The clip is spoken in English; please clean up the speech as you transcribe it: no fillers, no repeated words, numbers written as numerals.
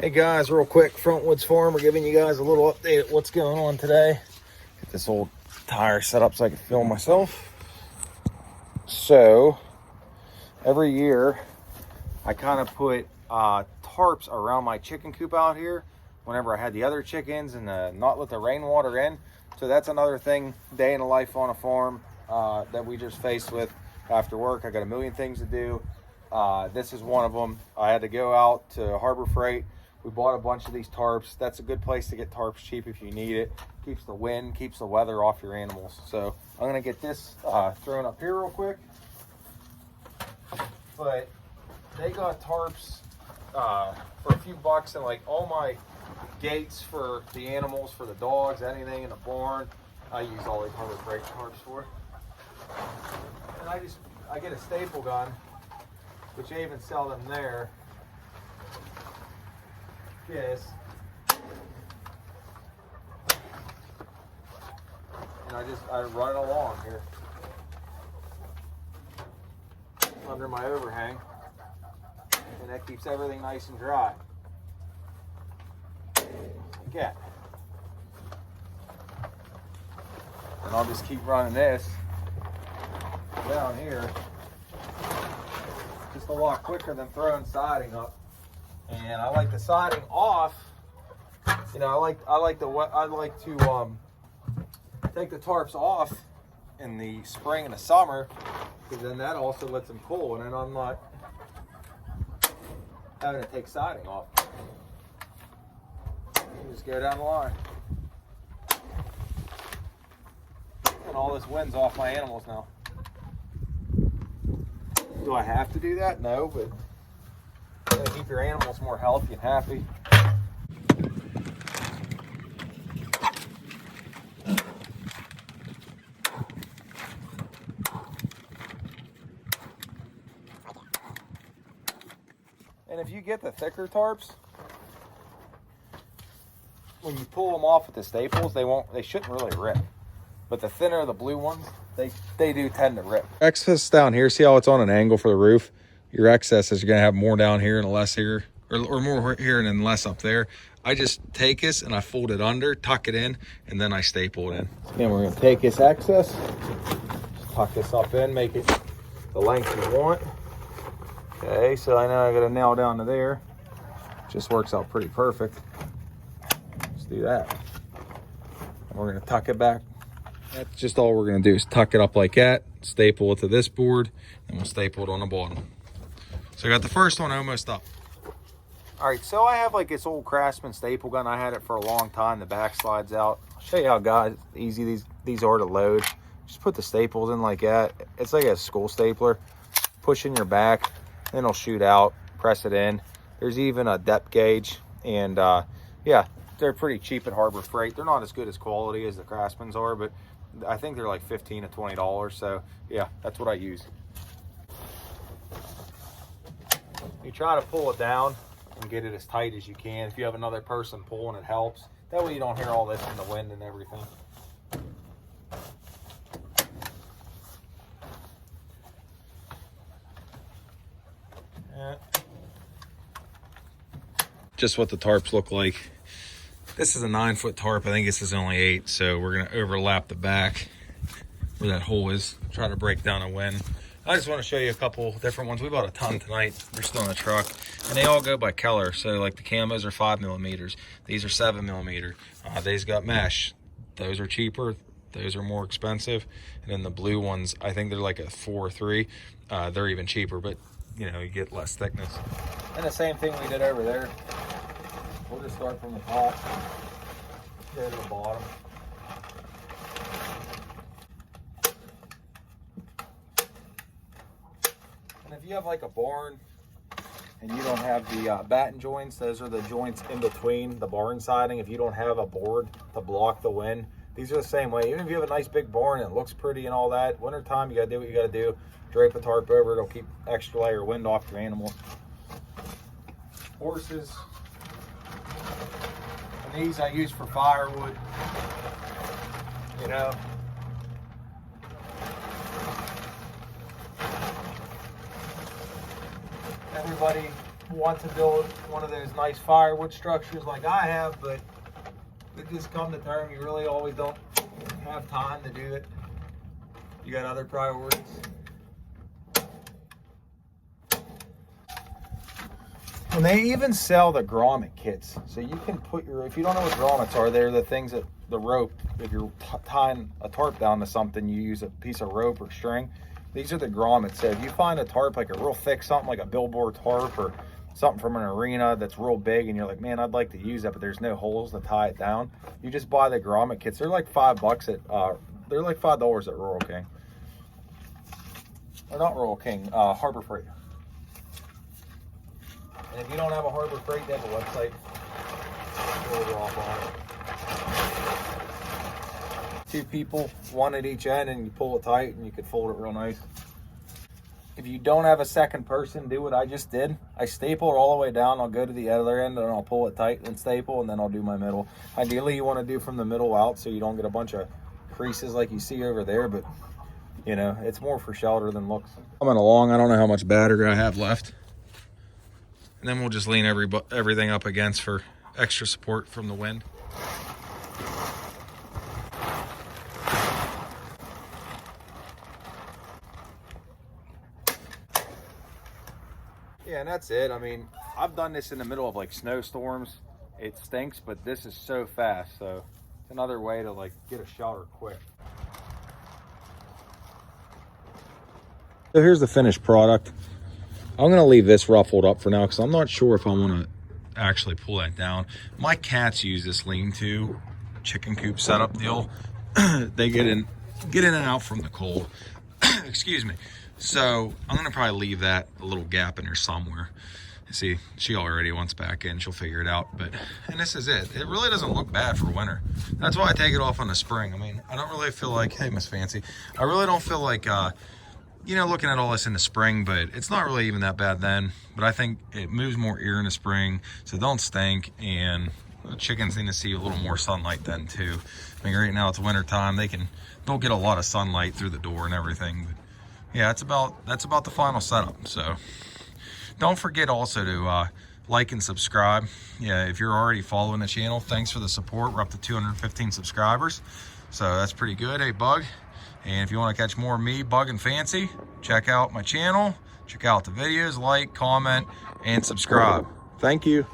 Hey guys, real quick, Frontwoods Farm, we're giving you guys a little update of what's going on today. Get this old tire set up so I can film myself. So, every year, I kind of put tarps around my chicken coop out here whenever I had the other chickens and not let the rainwater in. So that's another thing, day in the life on a farm that we just faced with after work. I got a million things to do. This is one of them. I had to go out to Harbor Freight. We bought a bunch of these tarps. That's a good place to get tarps cheap if you need it. Keeps the wind, keeps the weather off your animals. So I'm gonna get this thrown up here real quick. But they got tarps for a few bucks, and like all my gates for the animals, for the dogs, anything in the barn, I use all these Harbor Freight tarps for. And I get a staple gun, which they even sell them there. Yes. And I run it along here under my overhang, and that keeps everything nice and dry. Yeah. And I'll just keep running this down here. Just a lot quicker than throwing siding up. And I like the siding off. You know, I like to take the tarps off in the spring and the summer, because then that also lets them cool, and then I'm not having to take siding off. You just go down the line, and all this wind's off my animals now. Do I have to do that? No, but to keep your animals more healthy and happy. And if you get the thicker tarps, when you pull them off with the staples, they shouldn't really rip. But the thinner the blue ones, they do tend to rip. Excess down here, see how it's on an angle for the roof? Your excess is you're gonna have more down here and less here, or more here and then less up there. I just take this and I fold it under, tuck it in, and then I staple it in. Then we're gonna take this excess, just tuck this up in, make it the length you want. Okay, so I know I got a nail down to there. Just works out pretty perfect. Let's do that. And we're gonna tuck it back. That's just all we're gonna do is tuck it up like that, staple it to this board, and we'll staple it on the bottom. So I got the first one almost up. All right, so I have like this old Craftsman staple gun. I had it for a long time. The back slides out. I'll show you how easy these are to load. Just put the staples in like that. It's like a school stapler. Push in your back, then it'll shoot out. Press it in. There's even a depth gauge, and yeah, they're pretty cheap at Harbor Freight. They're not as good as quality as the Craftsman's are, but I think they're like $15 to $20. So yeah, that's what I use. You try to pull it down and get it as tight as you can. If you have another person pulling, it helps. That way you don't hear all this in the wind and everything. Yeah. Just what the tarps look like. This is a 9-foot tarp. I think this is only 8, so we're gonna overlap the back where that hole is. Try to break down a wind. I just want to show you a couple different ones. We bought a ton tonight. They're still in the truck, and they all go by color. So like the camos are 5mm. These are 7mm. These got mesh. Those are cheaper. Those are more expensive. And then the blue ones, I think they're like a 4 or 3. They're even cheaper, but you know, you get less thickness. And the same thing we did over there. We'll just start from the top, go to the bottom. And if you have like a barn and you don't have the batten joints, those are the joints in between the barn siding. If you don't have a board to block the wind, these are the same way. Even if you have a nice big barn and it looks pretty and all that, wintertime you gotta do what you gotta do. Drape a tarp over it, it'll keep extra layer of wind off your animal. Horses. And these I use for firewood, you know. Everybody want to build one of those nice firewood structures like I have, but it just come to term, you really always don't have time to do it. You got other priorities. And they even sell the grommet kits. So you can put your, if you don't know what grommets are, they're the things that the rope, if you're tying a tarp down to something, you use a piece of rope or string. These are the grommets. So if you find a tarp, like a real thick something, like a billboard tarp or something from an arena that's real big, and you're like, man, I'd like to use that, but there's no holes to tie it down, you just buy the grommet kits. They're like $5 at, they're like $5 at Rural King. Or not Rural King, Harbor Freight. And if you don't have a Harbor Freight, they have a website. We'll off on it. 2 people, 1 at each end, and you pull it tight and you can fold it real nice. If you don't have a second person, do what I just did. I staple it all the way down. I'll go to the other end and I'll pull it tight and staple, and then I'll do my middle. Ideally, you want to do from the middle out so you don't get a bunch of creases like you see over there, but you know, it's more for shelter than looks. Coming along, I don't know how much battery I have left. And then we'll just lean everything up against for extra support from the wind. Yeah, and that's it. I mean, I've done this in the middle of like snowstorms. It stinks, but this is so fast. So it's another way to like get a shelter quick. So here's the finished product. I'm going to leave this ruffled up for now because I'm not sure if I want to actually pull that down. My cats use this lean-to chicken coop setup deal. They get in and out from the cold. Excuse me. So I'm going to probably leave that a little gap in there somewhere. See, she already wants back in. She'll figure it out. And this is it. It really doesn't look bad for winter. That's why I take it off in the spring. I mean, I don't really feel like, hey, Miss Fancy. I really don't feel like, you know, looking at all this in the spring, but it's not really even that bad then. But I think it moves more air in the spring, so don't stink, and the chickens need to see a little more sunlight then too. I mean, right now it's winter time, they'll get a lot of sunlight through the door and everything. But yeah, that's about the final setup. So don't forget also to like and subscribe. Yeah, if you're already following the channel, thanks for the support. We're up to 215 subscribers, so that's pretty good. Hey, Bug. And if you want to catch more of me, Bug and Fancy, check out my channel, check out the videos, like, comment, and subscribe. Thank you.